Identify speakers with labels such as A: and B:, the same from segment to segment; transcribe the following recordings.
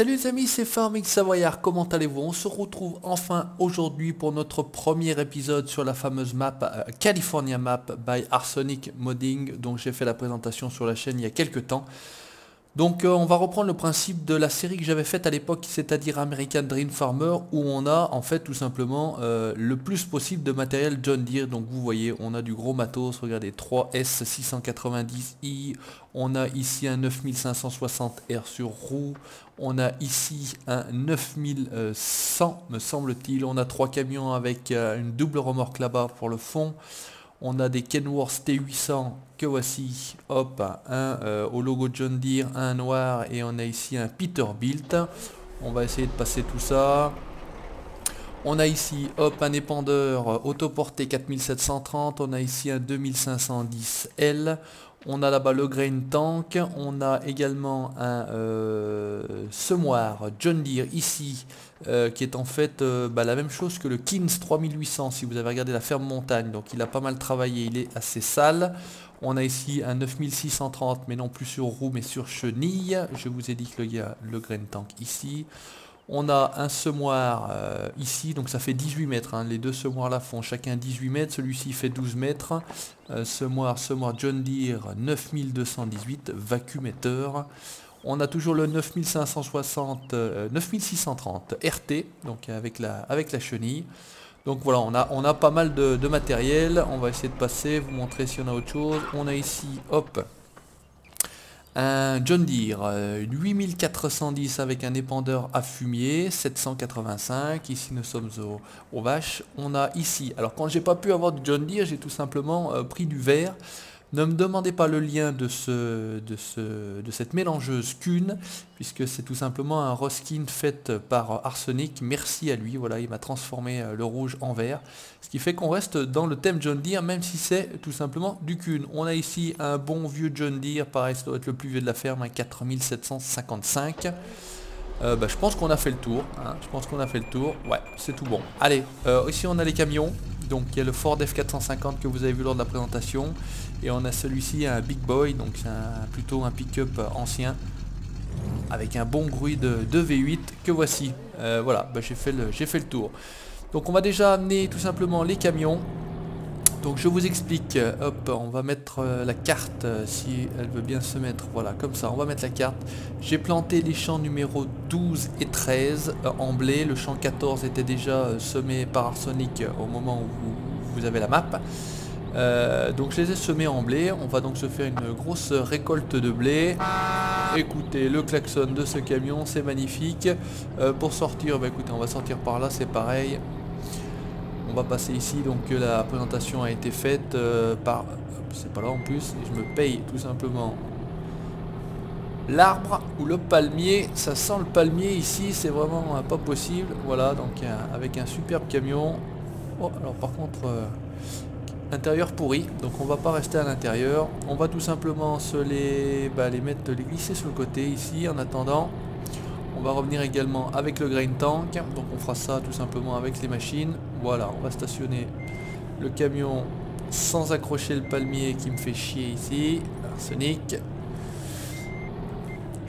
A: Salut les amis, c'est Farming Savoyard, comment allez-vous? On se retrouve enfin aujourd'hui pour notre premier épisode sur la fameuse map California Map by Arsonic Modding, dont j'ai fait la présentation sur la chaîne il y a quelques temps. Donc on va reprendre le principe de la série que j'avais faite à l'époque, c'est-à-dire American Dream Farmer, où on a en fait tout simplement le plus possible de matériel John Deere. Donc vous voyez, on a du gros matos, regardez, 3S 690i, on a ici un 9560R sur roue, on a ici un 9100 me semble-t-il, on a 3 camions avec une double remorque là-bas pour le fond. On a des Kenworth T800 que voici, hop, un au logo John Deere, un noir, et on a ici un Peterbilt. On va essayer de passer tout ça. On a ici, hop, un épandeur autoporté 4730, on a ici un 2510L. On a là-bas le Grain Tank, on a également un semoir John Deere ici, qui est en fait la même chose que le Kins 3800 si vous avez regardé la ferme montagne, donc il a pas mal travaillé, il est assez sale. On a ici un 9630 mais non plus sur roue mais sur chenille, je vous ai dit que le Grain Tank ici. On a un semoir ici, donc ça fait 18 mètres, hein. Les deux semoirs là font chacun 18 mètres, celui-ci fait 12 mètres. Semoir John Deere 9218, vacuumetteur. On a toujours le 9630 RT, donc avec la chenille. Donc voilà, on a pas mal de matériel. On va essayer de passer, vous montrer si on a autre chose. On a ici, hop, un John Deere 8410 avec un épandeur à fumier 785. Ici nous sommes aux vaches. On a ici, alors quand j'ai pas pu avoir du John Deere, j'ai tout simplement pris du verre. Ne me demandez pas le lien de cette mélangeuse Kuhn, puisque c'est tout simplement un Roskin fait par Arsonic. Merci à lui, voilà, il m'a transformé le rouge en vert. Ce qui fait qu'on reste dans le thème John Deere, même si c'est tout simplement du Kuhn. On a ici un bon vieux John Deere, pareil, ça doit être le plus vieux de la ferme, un 4755. Je pense qu'on a fait le tour, hein. Je pense qu'on a fait le tour, ouais, c'est tout bon. Allez, ici on a les camions. Donc il y a le Ford F450 que vous avez vu lors de la présentation. Et on a celui-ci, un Big Boy, donc c'est plutôt un pick-up ancien. Avec un bon bruit de V8 que voici. Voilà, j'ai fait le tour. Donc on va déjà amener tout simplement les camions. Donc je vous explique, hop, on va mettre la carte si elle veut bien se mettre, voilà, comme ça, on va mettre la carte. J'ai planté les champs numéro 12 et 13 en blé, le champ 14 était déjà semé par Arsonic au moment où vous avez la map. Donc je les ai semés en blé, on va donc se faire une grosse récolte de blé. Écoutez, le klaxon de ce camion, c'est magnifique. Pour sortir, écoutez, on va sortir par là, c'est pareil. On va passer ici, donc la présentation a été faite par... C'est pas là en plus, et je me paye tout simplement l'arbre ou le palmier. Ça sent le palmier ici, c'est vraiment pas possible. Voilà, donc avec un superbe camion. Oh, alors par contre, intérieur pourri, donc on va pas rester à l'intérieur. On va tout simplement les glisser sur le côté ici en attendant. On va revenir également avec le Grain Tank, donc on fera ça tout simplement avec les machines. Voilà, on va stationner le camion sans accrocher le palmier qui me fait chier ici. Arsonic.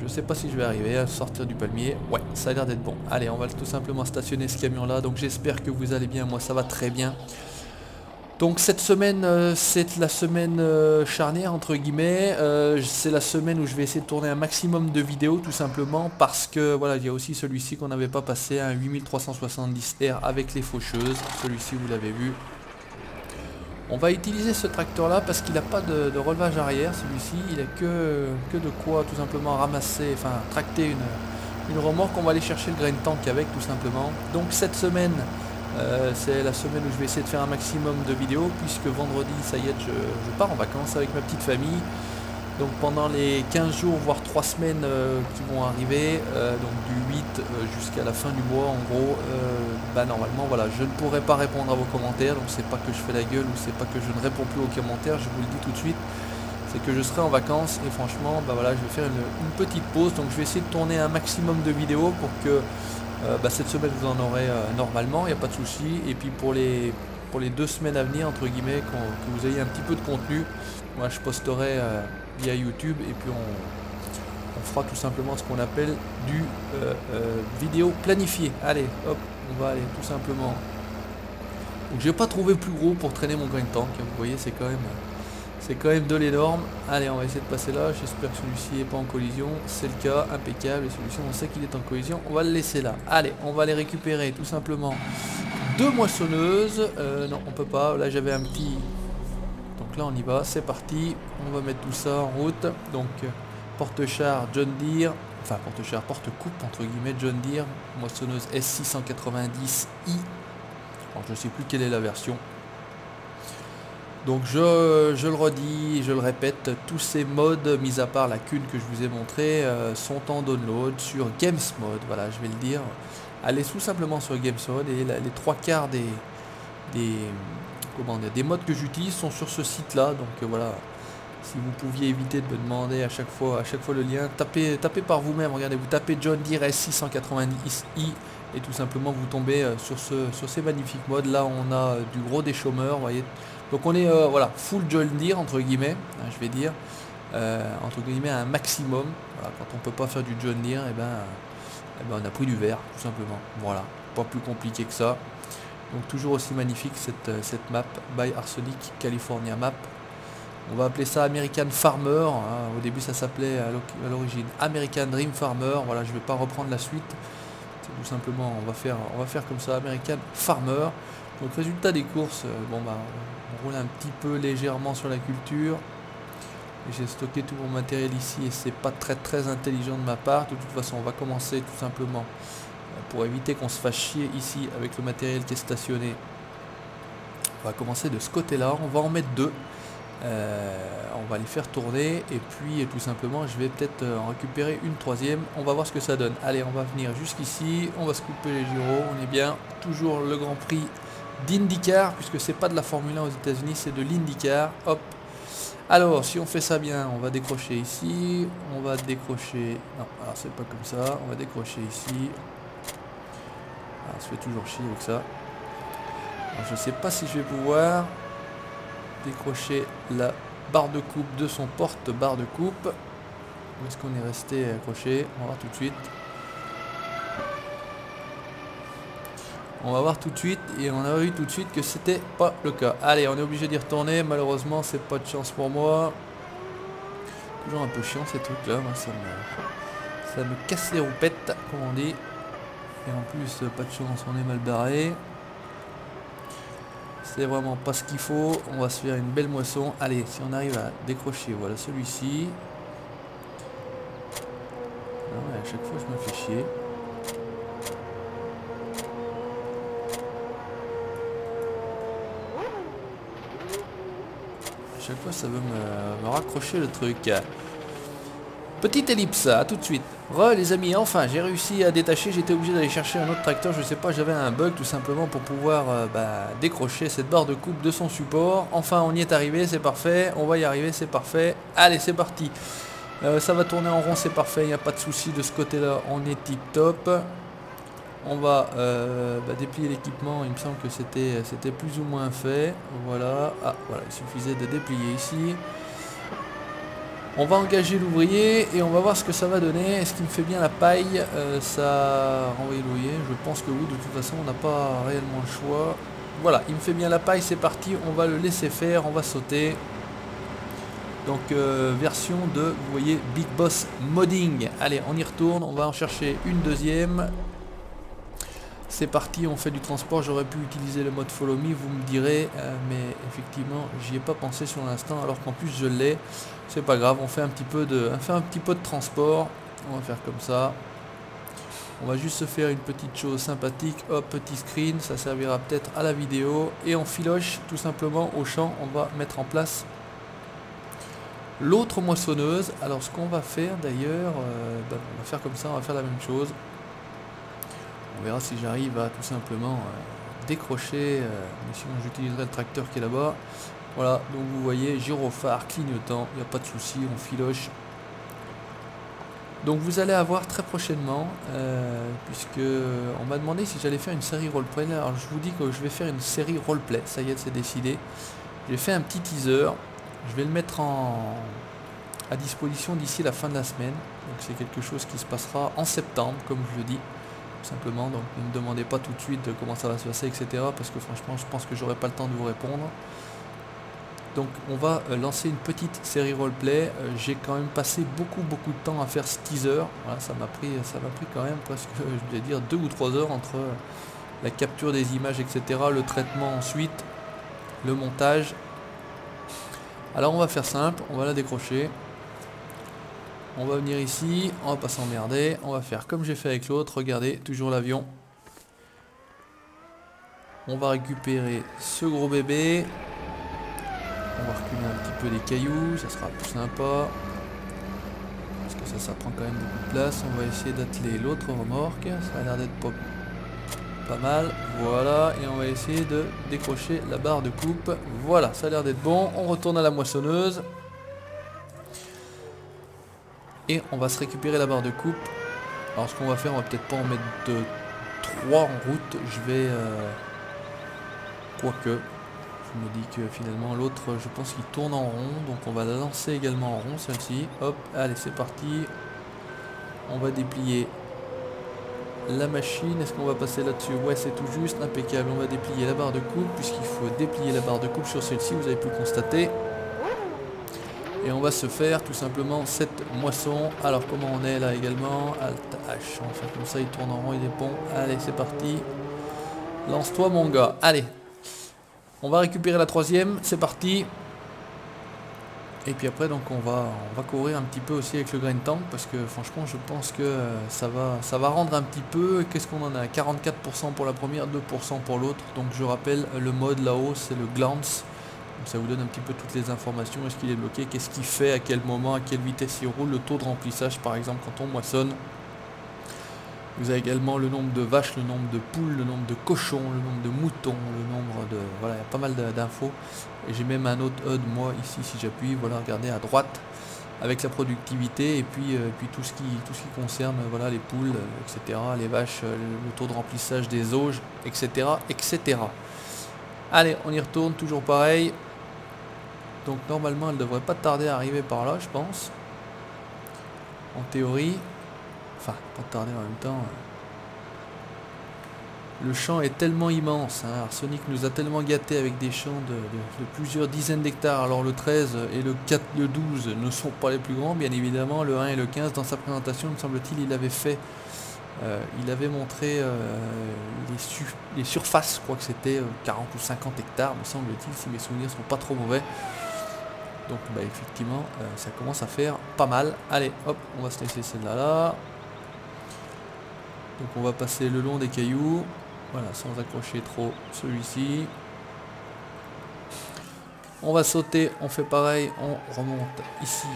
A: Je sais pas si je vais arriver à sortir du palmier. Ouais, ça a l'air d'être bon. Allez, on va tout simplement stationner ce camion là. Donc j'espère que vous allez bien, moi ça va très bien. Donc cette semaine, c'est la semaine charnière entre guillemets, c'est la semaine où je vais essayer de tourner un maximum de vidéos tout simplement parce que voilà, il y a aussi celui-ci qu'on n'avait pas passé, un 8370R avec les faucheuses, celui-ci vous l'avez vu. On va utiliser ce tracteur là parce qu'il n'a pas de relevage arrière, celui-ci, il a que de quoi tout simplement ramasser, enfin tracter une remorque. On va aller chercher le Grain Tank avec tout simplement. Donc cette semaine, c'est la semaine où je vais essayer de faire un maximum de vidéos puisque vendredi, ça y est, je pars en vacances avec ma petite famille. Donc pendant les 15 jours, voire 3 semaines qui vont arriver, donc du 8 jusqu'à la fin du mois en gros, normalement voilà, je ne pourrai pas répondre à vos commentaires. Donc c'est pas que je fais la gueule ou c'est pas que je ne réponds plus aux commentaires, je vous le dis tout de suite. C'est que je serai en vacances et franchement, je vais faire une petite pause. Donc je vais essayer de tourner un maximum de vidéos pour que... cette semaine vous en aurez normalement, il n'y a pas de souci. Et puis pour les 2 semaines à venir, entre guillemets, que vous ayez un petit peu de contenu, moi je posterai via YouTube et puis on on fera tout simplement ce qu'on appelle du vidéo planifié. Allez, hop, on va aller tout simplement. Donc j'ai pas trouvé plus gros pour traîner mon grain tank. Vous voyez, c'est quand même de l'énorme. Allez, on va essayer de passer là. J'espère que celui-ci n'est pas en collision. C'est le cas, impeccable. Et celui-ci, on sait qu'il est en collision. On va le laisser là. Allez, on va aller récupérer tout simplement 2 moissonneuses. Non, on peut pas. Là, j'avais un petit. Donc là, on y va. C'est parti. On va mettre tout ça en route. Donc, porte-char John Deere. Enfin, porte-char, porte-coupe entre guillemets John Deere. Moissonneuse S690i. Alors, je sais plus quelle est la version. Donc je le redis, je le répète, tous ces modes, mis à part la cune que je vous ai montré, sont en download sur GamesMod. Voilà, je vais le dire. Allez tout simplement sur GamesMod et les 3/4 des modes que j'utilise sont sur ce site-là. Donc voilà, si vous pouviez éviter de me demander à chaque fois le lien, tapez par vous-même. Regardez, vous tapez John Deere S690i et tout simplement vous tombez sur ces magnifiques modes. Là, on a du gros des chômeurs, vous voyez. Donc on est voilà, full John Deere entre guillemets, hein, je vais dire, entre guillemets un maximum. Voilà, quand on peut pas faire du John Deere, et ben on a pris du vert tout simplement. Voilà, pas plus compliqué que ça. Donc toujours aussi magnifique cette map by Arsonic California Map. On va appeler ça American Farmer. Hein. Au début ça s'appelait à l'origine American Dream Farmer. Voilà, je vais pas reprendre la suite. C'est tout simplement on va faire comme ça, American Farmer. Donc résultat des courses, bon bah on roule un petit peu légèrement sur la culture. J'ai stocké tout mon matériel ici et c'est pas très intelligent de ma part. De toute façon on va commencer tout simplement pour éviter qu'on se fasse chier ici avec le matériel qui est stationné. On va commencer de ce côté là, on va en mettre 2. On va les faire tourner et puis tout simplement je vais peut-être en récupérer une 3e. On va voir ce que ça donne. Allez, on va venir jusqu'ici, on va se couper les gyros, on est bien. Toujours le Grand Prix d'IndyCar, puisque c'est pas de la Formule 1 aux États-Unis, c'est de l'IndyCar. Hop. Alors, si on fait ça bien, on va décrocher ici, on va décrocher. Non, alors c'est pas comme ça. On va décrocher ici. Alors, on se fait toujours chier avec ça. Alors, je sais pas si je vais pouvoir décrocher la barre de coupe de son porte-barre de coupe. Où est-ce qu'on est resté accroché? On va voir tout de suite. On va voir tout de suite et on a vu tout de suite que c'était pas le cas. Allez, on est obligé d'y retourner. Malheureusement, c'est pas de chance pour moi. Toujours un peu chiant ces trucs là. Moi, ça me casse les roupettes, comme on dit. Et en plus, pas de chance, on est mal barré. C'est vraiment pas ce qu'il faut. On va se faire une belle moisson. Allez, si on arrive à décrocher, voilà celui-ci. À chaque fois, je me fais chier. Chaque fois ça veut me raccrocher le truc. Petite ellipse, à tout de suite. Les amis, enfin j'ai réussi à détacher. J'étais obligé d'aller chercher un autre tracteur. Je sais pas, j'avais un bug tout simplement pour pouvoir décrocher cette barre de coupe de son support. Enfin on y est arrivé, c'est parfait. On va y arriver, c'est parfait. Allez, c'est parti. Ça va tourner en rond, c'est parfait. Il n'y a pas de souci de ce côté là, on est tip top. On va déplier l'équipement, il me semble que c'était plus ou moins fait. Voilà, voilà, il suffisait de déplier ici. On va engager l'ouvrier et on va voir ce que ça va donner. Est-ce qu'il me fait bien la paille? Ça renvoie l'ouvrier, je pense que oui, de toute façon on n'a pas réellement le choix. Voilà, il me fait bien la paille, c'est parti, on va le laisser faire, on va sauter. Donc version de, vous voyez, Big Boss Modding. Allez, on y retourne, on va en chercher une 2e. C'est parti, on fait du transport. J'aurais pu utiliser le mode follow me, vous me direz, mais effectivement j'y ai pas pensé sur l'instant, alors qu'en plus je l'ai. C'est pas grave, on fait un petit peu de transport. On va faire comme ça. On va juste se faire une petite chose sympathique. Hop, petit screen, ça servira peut-être à la vidéo. Et on filoche tout simplement au champ. On va mettre en place l'autre moissonneuse. Alors ce qu'on va faire d'ailleurs, on va faire comme ça, on va faire la même chose. On verra si j'arrive à tout simplement décrocher, mais sinon j'utiliserai le tracteur qui est là-bas. Voilà, donc vous voyez, gyrophare, clignotant, il n'y a pas de souci, on filoche. Donc vous allez avoir très prochainement, puisque on m'a demandé si j'allais faire une série roleplay. Alors je vous dis que je vais faire une série roleplay, ça y est, c'est décidé. J'ai fait un petit teaser, je vais le mettre à disposition d'ici la fin de la semaine. Donc c'est quelque chose qui se passera en septembre, comme je le dis, tout simplement. Donc ne me demandez pas tout de suite comment ça va se passer, etc. Parce que franchement, je pense que j'aurai pas le temps de vous répondre. Donc on va lancer une petite série roleplay. J'ai quand même passé beaucoup de temps à faire ce teaser. Voilà, ça m'a pris quand même presque, je vais dire, 2 ou 3 heures entre la capture des images, etc. Le traitement ensuite, le montage. Alors on va faire simple, on va la décrocher. On va venir ici, on va pas s'emmerder. On va faire comme j'ai fait avec l'autre. Regardez, toujours l'avion. On va récupérer ce gros bébé. On va reculer un petit peu les cailloux, ça sera plus sympa. Parce que ça prend quand même beaucoup de place. On va essayer d'atteler l'autre remorque. Ça a l'air d'être pas mal. Voilà, et on va essayer de décrocher la barre de coupe. Voilà, ça a l'air d'être bon. On retourne à la moissonneuse. Et on va se récupérer la barre de coupe. Alors ce qu'on va faire, on va peut-être pas en mettre 3 en route. Je vais... quoique... Je me dis que finalement l'autre, je pense qu'il tourne en rond. Donc on va la lancer également en rond, celle-ci. Hop, allez, c'est parti. On va déplier la machine. Est-ce qu'on va passer là-dessus? Ouais, c'est tout juste, impeccable. On va déplier la barre de coupe, puisqu'il faut déplier la barre de coupe sur celle-ci, vous avez pu le constater. Et on va se faire tout simplement cette moisson. Alors comment on est là également? Alt H, enfin comme ça il tourne en rond, il est bon. Allez, c'est parti. Lance-toi mon gars, allez. On va récupérer la troisième, c'est parti. Et puis après donc on va courir un petit peu aussi avec le grain tank, parce que franchement je pense que ça va rendre un petit peu. Qu'est-ce qu'on en a? 44% pour la première, 2% pour l'autre. Donc je rappelle, le mode là-haut c'est le glance. Donc ça vous donne un petit peu toutes les informations. Est-ce qu'il est bloqué, qu'est-ce qu'il fait, à quel moment, à quelle vitesse il roule, le taux de remplissage par exemple quand on moissonne. Vous avez également le nombre de vaches, le nombre de poules, le nombre de cochons, le nombre de moutons, le nombre de... Voilà, il y a pas mal d'infos. Et j'ai même un autre HUD, moi, ici, si j'appuie, voilà, regardez, à droite, avec la productivité, et puis tout ce qui concerne, voilà, les poules, etc., les vaches, le taux de remplissage des auges, etc., etc. Allez, on y retourne, toujours pareil. Donc, normalement, elle devrait pas tarder à arriver par là, je pense. En théorie... Enfin, pas tarder en même temps. Le champ est tellement immense. Hein. Arsonic nous a tellement gâtés avec des champs de plusieurs dizaines d'hectares. Alors le 13 et le 4, le 12 ne sont pas les plus grands, bien évidemment. Le 1 et le 15, dans sa présentation, me semble-t-il, il avait fait... il avait montré les surfaces. Je crois que c'était 40 ou 50 hectares, me semble-t-il, si mes souvenirs sont pas trop mauvais. Donc bah, effectivement, ça commence à faire pas mal. Allez, hop, on va se laisser celle-là là. Donc on va passer le long des cailloux, voilà, sans accrocher trop celui-ci. On va sauter, on fait pareil, on remonte ici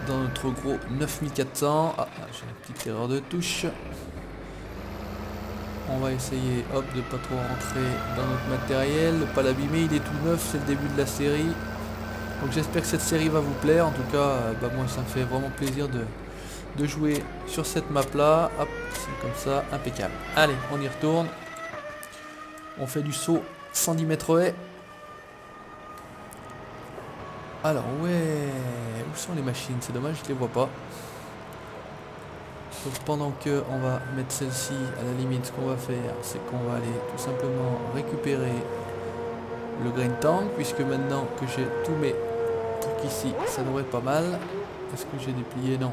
A: dans notre gros 9400. Ah, j'ai une petite erreur de touche. On va essayer, hop, de pas trop rentrer dans notre matériel, de pas l'abîmer, il est tout neuf, c'est le début de la série. Donc j'espère que cette série va vous plaire, en tout cas, bah, moi ça me fait vraiment plaisir de jouer sur cette map là. Hop, c'est comme ça, impeccable. Allez, on y retourne. On fait du saut 110 mètres haies. Alors ouais, où sont les machines? C'est dommage, je les vois pas. Donc pendant que on va mettre celle-ci, à la limite ce qu'on va faire, c'est qu'on va aller tout simplement récupérer le grain tank, puisque maintenant que j'ai tous mes trucs ici, ça devrait être pas mal. Est-ce que j'ai déplié? Non.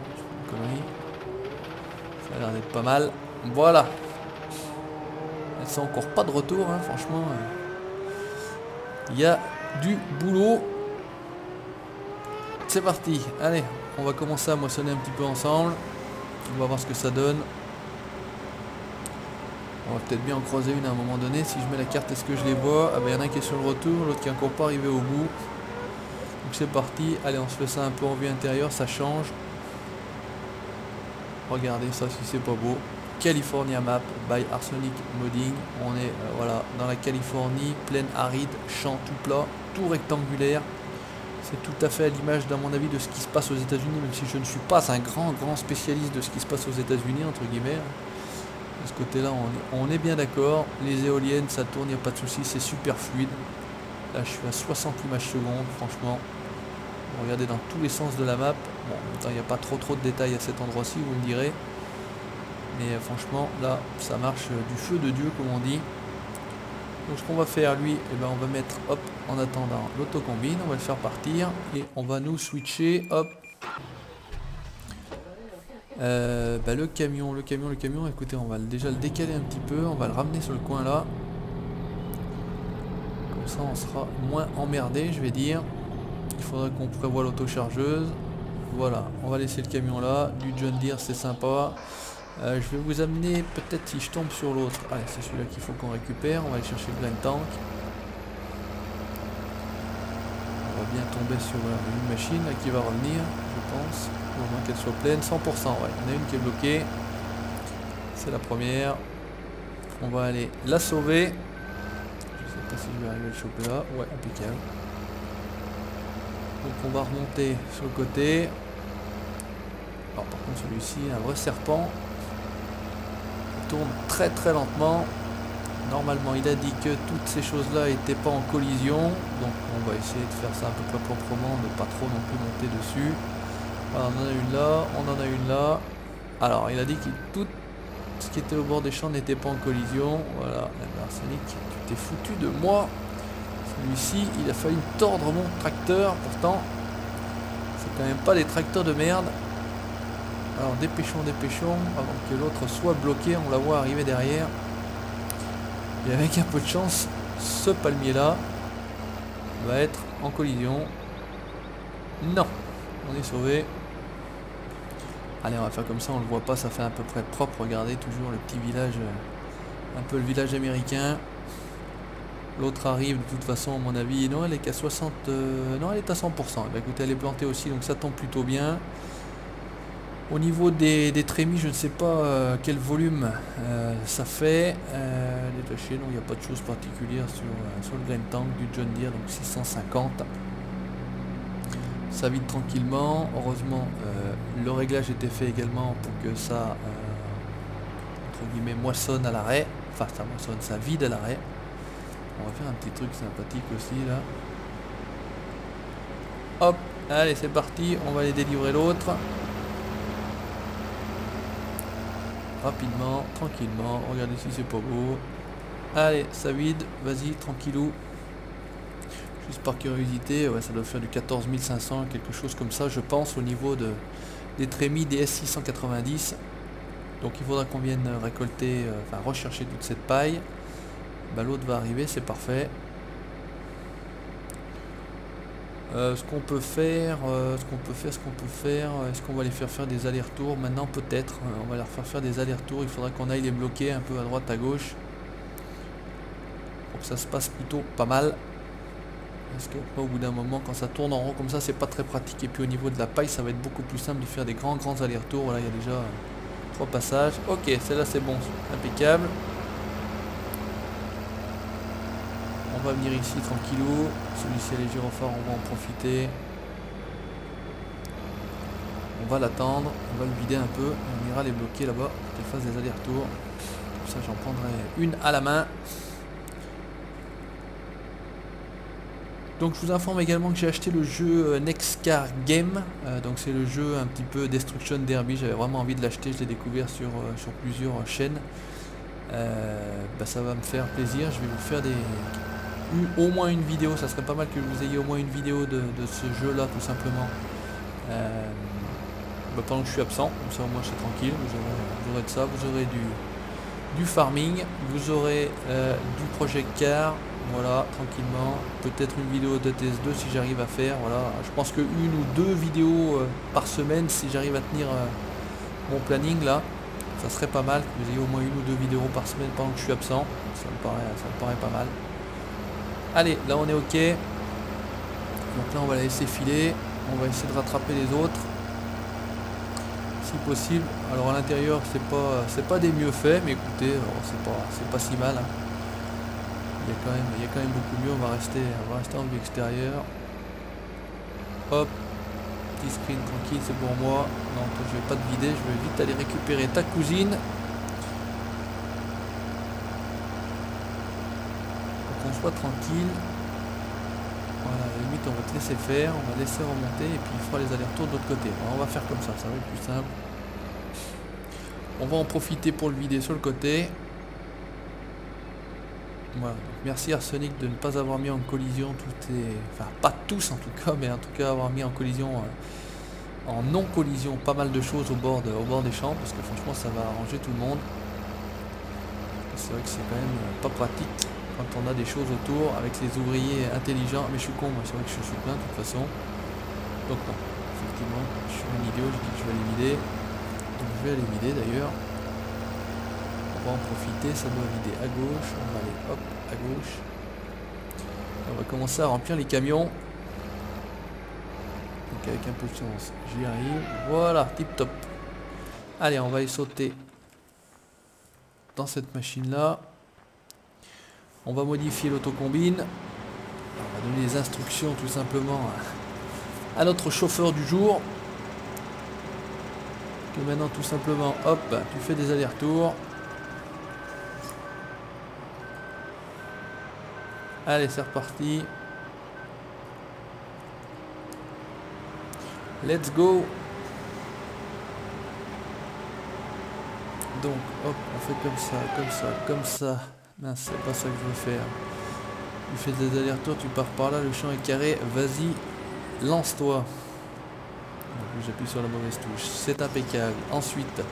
A: Connerie. Ça a l'air d'être pas mal. Voilà. Elles sont encore pas de retour, hein, franchement. Il y a du boulot. C'est parti. Allez, on va commencer à moissonner un petit peu ensemble. On va voir ce que ça donne. On va peut-être bien en croiser une à un moment donné. Si je mets la carte, est-ce que je les vois? Ah ben il y en a un qui est sur le retour, l'autre qui est encore pas arrivé au bout. Donc c'est parti. Allez, on se fait ça un peu en vue intérieure, ça change. Regardez ça si c'est pas beau. California Map by Arsonic Modding. On est voilà, dans la Californie, plaine aride, champ tout plat, tout rectangulaire. C'est tout à fait à l'image, dans mon avis, de ce qui se passe aux États-Unis, même si je ne suis pas un grand spécialiste de ce qui se passe aux États-Unis, entre guillemets. De ce côté-là, on est bien d'accord. Les éoliennes, ça tourne, il n'y a pas de souci, c'est super fluide. Là, je suis à 60 images secondes, franchement. Regardez dans tous les sens de la map. Bon, en même temps, il n'y a pas trop de détails à cet endroit-ci, vous me direz. Mais franchement, là, ça marche du feu de Dieu, comme on dit. Donc ce qu'on va faire, lui, eh ben, on va mettre, hop, en attendant l'autocombine, on va le faire partir. Et on va nous switcher, hop. Le camion, écoutez, on va déjà le décaler un petit peu. On va le ramener sur le coin là. Comme ça, on sera moins emmerdé, je vais dire. Il faudrait qu'on prévoie l'autochargeuse. Voilà, on va laisser le camion là. Du John Deere, c'est sympa. Je vais vous amener, peut-être si je tombe sur l'autre. Allez, c'est celui-là qu'il faut qu'on récupère. On va aller chercher le grain tank. On va bien tomber sur une machine là, qui va revenir, je pense. Au moins qu'elle soit pleine. 100%, ouais. Il y en a une qui est bloquée. C'est la première. On va aller la sauver. Je sais pas si je vais arriver à le choper là. Ouais, impeccable. Donc on va remonter sur le côté. Alors par contre celui-ci est un vrai serpent. Il tourne très lentement. Normalement il a dit que toutes ces choses là n'étaient pas en collision. Donc on va essayer de faire ça à peu près proprement, de pas trop non plus monter dessus. Voilà, on en a une là, on en a une là. Alors il a dit que tout ce qui était au bord des champs n'était pas en collision. Voilà, Arsenic, tu t'es foutu de moi. Celui-ci, il a fallu tordre mon tracteur, pourtant, c'est quand même pas des tracteurs de merde. Alors dépêchons, avant que l'autre soit bloqué, on la voit arriver derrière. Et avec un peu de chance, ce palmier-là va être en collision. Non, on est sauvé. Allez, on va faire comme ça, on le voit pas, ça fait à peu près propre. Regardez, toujours le petit village, un peu le village américain. L'autre arrive de toute façon à mon avis. Non, elle est qu'à 60. Non, elle est à 100%. Bah, écoutez, elle est plantée aussi, donc ça tombe plutôt bien. Au niveau des trémies, je ne sais pas quel volume ça fait. Détaché, donc il n'y a pas de chose particulière sur le grain tank du John Deere, donc 650. Ça vide tranquillement. Heureusement, le réglage était fait également pour que ça entre guillemets moissonne à l'arrêt. Enfin, ça moissonne, ça vide à l'arrêt. On va faire un petit truc sympathique aussi là. Hop, allez c'est parti, on va aller délivrer l'autre. Rapidement, tranquillement, regardez si c'est pas beau. Allez, ça vide, vas-y, tranquillou. Juste par curiosité, ouais, ça doit faire du 14 500, quelque chose comme ça, je pense, au niveau des trémies des S690. Donc il faudra qu'on vienne récolter, enfin rechercher toute cette paille. Bah, l'autre va arriver, c'est parfait. Ce qu'on peut faire, est-ce qu'on va les faire des allers-retours maintenant? Peut-être, on va leur faire des allers-retours. Il faudra qu'on aille les bloquer un peu à droite, à gauche, pour que ça se passe plutôt pas mal. Parce que au bout d'un moment, quand ça tourne en rond comme ça, c'est pas très pratique. Et puis au niveau de la paille, ça va être beaucoup plus simple de faire des grands allers-retours. Voilà, il y a déjà 3 passages. Ok, celle-là c'est bon, impeccable. On va venir ici tranquillou. Celui-ci à les gyrophares, on va en profiter. On va l'attendre, on va le vider un peu. On ira les bloquer là-bas, qu'il fasse des allers-retours. Comme ça j'en prendrai une à la main. Donc je vous informe également que j'ai acheté le jeu Next Car Game. Donc c'est le jeu un petit peu Destruction Derby. J'avais vraiment envie de l'acheter, je l'ai découvert sur plusieurs chaînes. Ça va me faire plaisir. Je vais vous faire au moins une vidéo. Ça serait pas mal que vous ayez au moins une vidéo de ce jeu là, tout simplement. Pendant que je suis absent, comme ça au moins je suis tranquille. Vous aurez de ça, vous aurez du farming, vous aurez du Project Car. Voilà, tranquillement. Peut-être une vidéo de TS2 si j'arrive à faire. Voilà, je pense que 1 ou 2 vidéos par semaine, si j'arrive à tenir mon planning là, ça serait pas mal que vous ayez au moins 1 ou 2 vidéos par semaine pendant que je suis absent. Ça me paraît pas mal. Allez, là on est ok. Donc là on va la laisser filer. On va essayer de rattraper les autres, si possible. Alors à l'intérieur c'est pas des mieux faits, mais écoutez, c'est pas si mal. Hein. Il y a quand même beaucoup mieux. On va rester en vue extérieure. Hop, petit screen tranquille, c'est pour moi. Non, je vais pas te vider, je vais vite aller récupérer ta cousine. Pour qu'on soit tranquille. Voilà, à la limite on va te laisser faire, on va laisser remonter et puis il fera les allers-retours de l'autre côté. Alors, on va faire comme ça va être plus simple. On va en profiter pour le vider sur le côté. Voilà, donc merci Arsenic de ne pas avoir mis en collision toutes les... Enfin pas tous en tout cas, mais en tout cas avoir mis en collision, en non-collision pas mal de choses au bord des champs, parce que franchement ça va arranger tout le monde. C'est vrai que c'est quand même pas pratique quand on a des choses autour avec les ouvriers intelligents. Mais je suis con, moi c'est vrai que je suis plein de toute façon. Donc non, effectivement, je suis un idiot, je dis que je vais les vider. Donc je vais aller vider d'ailleurs. On va en profiter, ça doit vider à gauche, on va aller hop à gauche. Et on va commencer à remplir les camions. Donc avec un peu de chance, j'y arrive. Voilà, tip top. Allez, on va y sauter dans cette machine là. On va modifier l'autocombine. On va donner les instructions tout simplement à notre chauffeur du jour. Que maintenant tout simplement, hop, tu fais des allers-retours. Allez, c'est reparti. Let's go. Donc, hop, on fait comme ça, comme ça, comme ça. Non, c'est pas ça que je veux faire. Tu fais des allers-retours, tu pars par là, le champ est carré. Vas-y, lance-toi. J'appuie sur la mauvaise touche. C'est impeccable. Ensuite,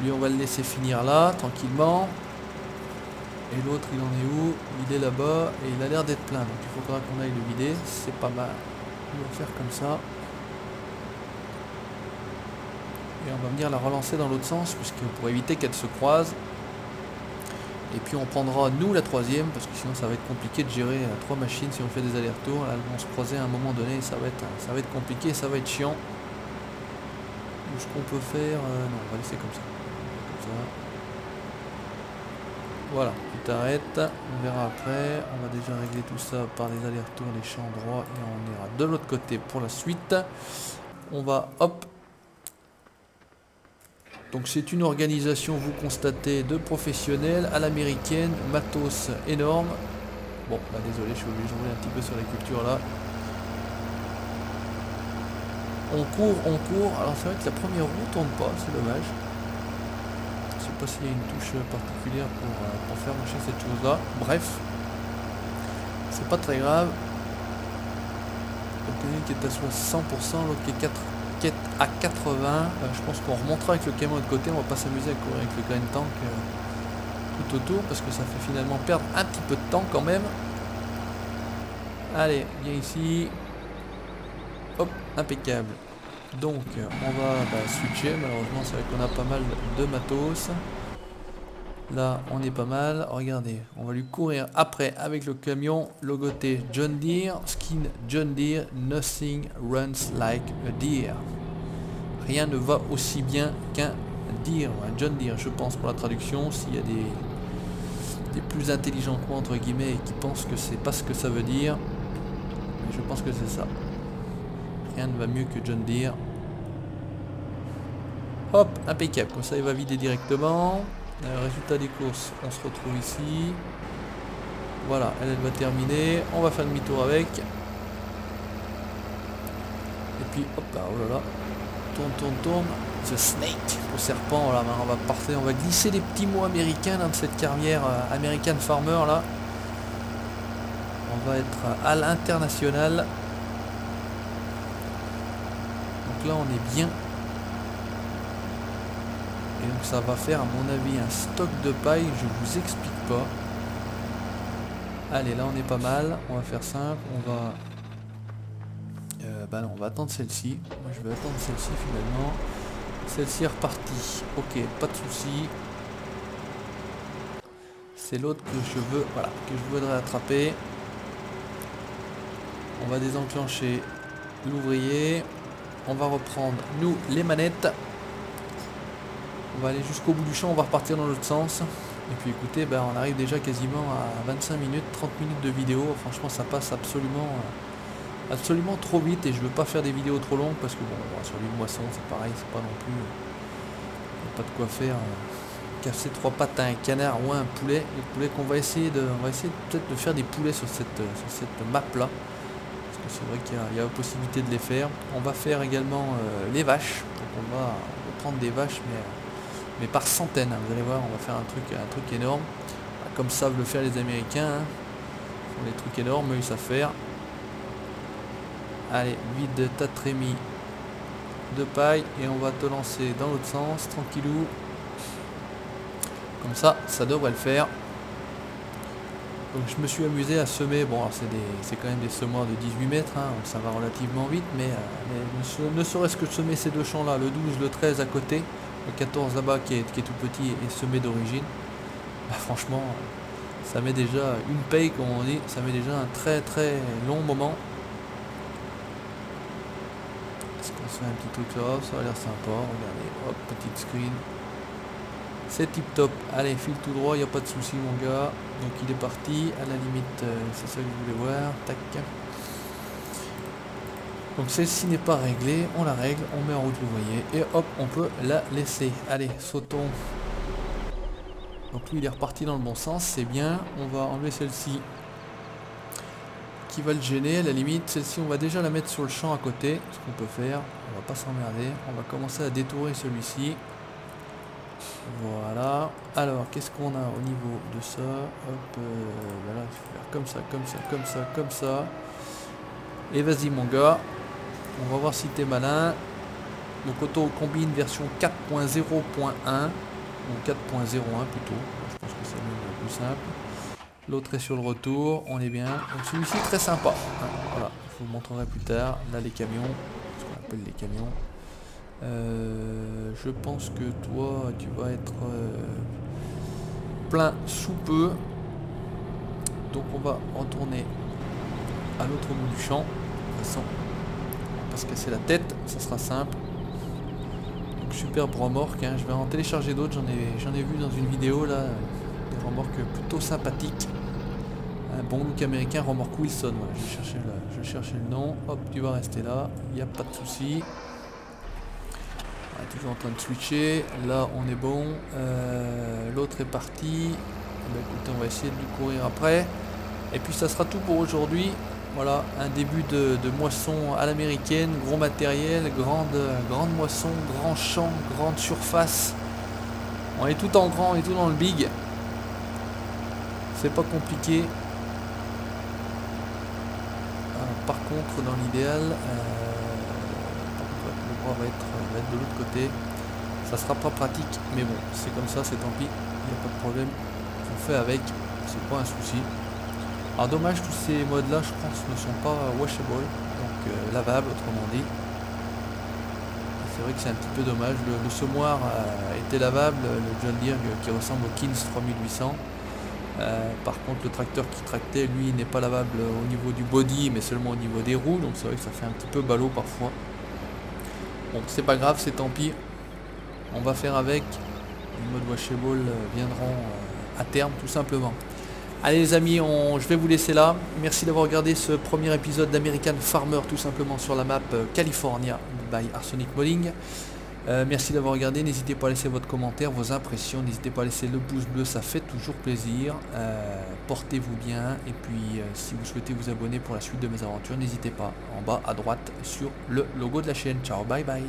A: lui, on va le laisser finir là, tranquillement. Et l'autre, il en est où? Il est là-bas et il a l'air d'être plein. Donc il faudra qu'on aille le vider. C'est pas mal. On va faire comme ça. Et on va venir la relancer dans l'autre sens, puisque pour éviter qu'elle se croise. Et puis on prendra nous la troisième, parce que sinon ça va être compliqué de gérer trois machines si on fait des allers-retours. Elles vont se croiser à un moment donné et ça va être compliqué, ça va être chiant. Ce qu'on peut faire... non, on va laisser comme ça. Comme ça. Voilà, tu t'arrêtes, on verra après. On va déjà régler tout ça par les allers-retours, les champs droits, et on ira de l'autre côté pour la suite. On va, hop. Donc c'est une organisation, vous constatez, de professionnels à l'américaine, matos énorme. Bon, bah désolé, je suis obligé de jouer un petit peu sur la culture là. On court. Alors c'est vrai que la première roue tourne pas, c'est dommage. Je sais pas s'il y a une touche particulière pour faire marcher cette chose là. Bref, c'est pas très grave. Le qui est à 100%, l'autre qui est à 80. Je pense qu'on remontera avec le camion de côté. On va pas s'amuser à courir avec le grain tank tout autour parce que ça fait finalement perdre un petit peu de temps quand même. Allez, viens ici. Hop, impeccable. Donc on va switcher. Malheureusement c'est vrai qu'on a pas mal de matos. Là on est pas mal. Regardez, on va lui courir après avec le camion logoté John Deere. Skin John Deere. Nothing runs like a deer. Rien ne va aussi bien qu'un Deere. Un John Deere je pense pour la traduction. S'il y a des plus intelligents que moi entre guillemets et qui pensent que c'est pas ce que ça veut dire. Mais je pense que c'est ça. Rien ne va mieux que John Deere. Hop, impeccable. Comme ça, il va vider directement. Résultat des courses, on se retrouve ici. Voilà, elle va terminer. On va faire demi-tour avec. Et puis, hop là, oh là là. Tourne. The Snake, le serpent. Voilà, on va partir. On va glisser des petits mots américains dans cette carrière American Farmer là. On va être à l'international. Donc là on est bien. Et donc ça va faire à mon avis un stock de paille, je vous explique pas. Allez, là on est pas mal, on va faire simple, on va... bah non, on va attendre celle-ci. Moi je vais attendre celle-ci finalement. Celle-ci est repartie. Ok, pas de souci. C'est l'autre que je veux, voilà, que je voudrais attraper. On va désenclencher l'ouvrier. On va reprendre, nous, les manettes. On va aller jusqu'au bout du champ, on va repartir dans l'autre sens. Et puis écoutez, ben, on arrive déjà quasiment à 25 minutes, 30 minutes de vidéo. Franchement, ça passe absolument trop vite. Et je veux pas faire des vidéos trop longues parce que bon, sur les moissons, c'est pareil, c'est pas non plus... Il n'y a pas de quoi faire. Casser trois pattes à un canard ou à un poulet. Les poulets qu'on va essayer peut-être de faire des poulets sur cette map là. c'est vrai qu'il y a la possibilité de les faire. On va faire également les vaches. Donc on va prendre des vaches, mais par centaines. Vous allez voir, on va faire un truc énorme. Comme savent le faire les Américains. Hein. Ils font des trucs énormes, ils savent faire. Allez, vide ta trémie de paille et on va te lancer dans l'autre sens, tranquillou. Comme ça devrait le faire. Donc je me suis amusé à semer, bon c'est quand même des semoirs de 18 mètres, hein, ça va relativement vite, mais ne serait-ce que de semer ces deux champs là, le 12, le 13 à côté, le 14 là-bas qui est tout petit et semé d'origine, bah, franchement ça met déjà une paye comme on dit, ça met déjà un très très long moment. Est-ce qu'on se fait un petit truc là, ça a l'air sympa, regardez, hop, petite screen. C'est tip top, allez file tout droit, il n'y a pas de souci mon gars. Donc il est parti, à la limite c'est ça que je voulais voir, tac. Donc celle-ci n'est pas réglée, on la règle, on met en route, vous voyez, et hop, on peut la laisser. Allez, sautons. Donc lui il est reparti dans le bon sens, c'est bien. On va enlever celle-ci qui va le gêner, à la limite. Celle-ci on va déjà la mettre sur le champ à côté, ce qu'on peut faire, on va pas s'emmerder. On va commencer à détourer celui-ci. Voilà, alors qu'est-ce qu'on a au niveau de ça? Hop, voilà, il faut faire comme ça, comme ça, comme ça, comme ça. Et vas-y mon gars, on va voir si t'es malin. Donc auto combine version 4.0.1 ou 4.01 plutôt, je pense que c'est le plus simple. L'autre est sur le retour, on est bien. Donc celui-ci très sympa, voilà, je vous montrerai plus tard. Là les camions, ce qu'on appelle les camions. Je pense que toi tu vas être plein sous peu, donc on va retourner à l'autre bout du champ. De toute façon on va pas se casser la tête, ça sera simple. Donc superbe remorque, hein. Je vais en télécharger d'autres, j'en ai vu dans une vidéo là, des remorques plutôt sympathiques, un bon look américain, remorque Wilson. Voilà, je cherchais le nom. Hop, tu vas rester là, il n'y a pas de souci. Toujours en train de switcher, là on est bon, l'autre est parti. Bah, écoutez, on va essayer de lui courir après, et puis ça sera tout pour aujourd'hui. Voilà, un début de moisson à l'américaine, gros matériel, grande moisson, grand champ, grande surface. On est tout en grand et tout dans le big, c'est pas compliqué. Alors, par contre dans l'idéal, va être de l'autre côté, ça sera pas pratique, mais bon c'est comme ça, c'est tant pis, il n'y a pas de problème, on fait avec, c'est pas un souci. Alors dommage, tous ces modes là je pense ne sont pas washable, donc lavables autrement dit. C'est vrai que c'est un petit peu dommage, le semoir était lavable, le John Deere qui ressemble au Kins 3800. Par contre le tracteur qui tractait lui n'est pas lavable au niveau du body mais seulement au niveau des roues, donc c'est vrai que ça fait un petit peu ballot parfois. Bon, c'est pas grave, c'est tant pis. On va faire avec. Les modes washable viendront à terme, tout simplement. Allez les amis, je vais vous laisser là. Merci d'avoir regardé ce premier épisode d'American Farmer, tout simplement sur la map California by Arsonic Modding. Merci d'avoir regardé. N'hésitez pas à laisser votre commentaire, vos impressions. N'hésitez pas à laisser le pouce bleu, ça fait toujours plaisir. Portez-vous bien. Et puis, si vous souhaitez vous abonner pour la suite de mes aventures, n'hésitez pas en bas à droite sur le logo de la chaîne. Ciao, bye bye.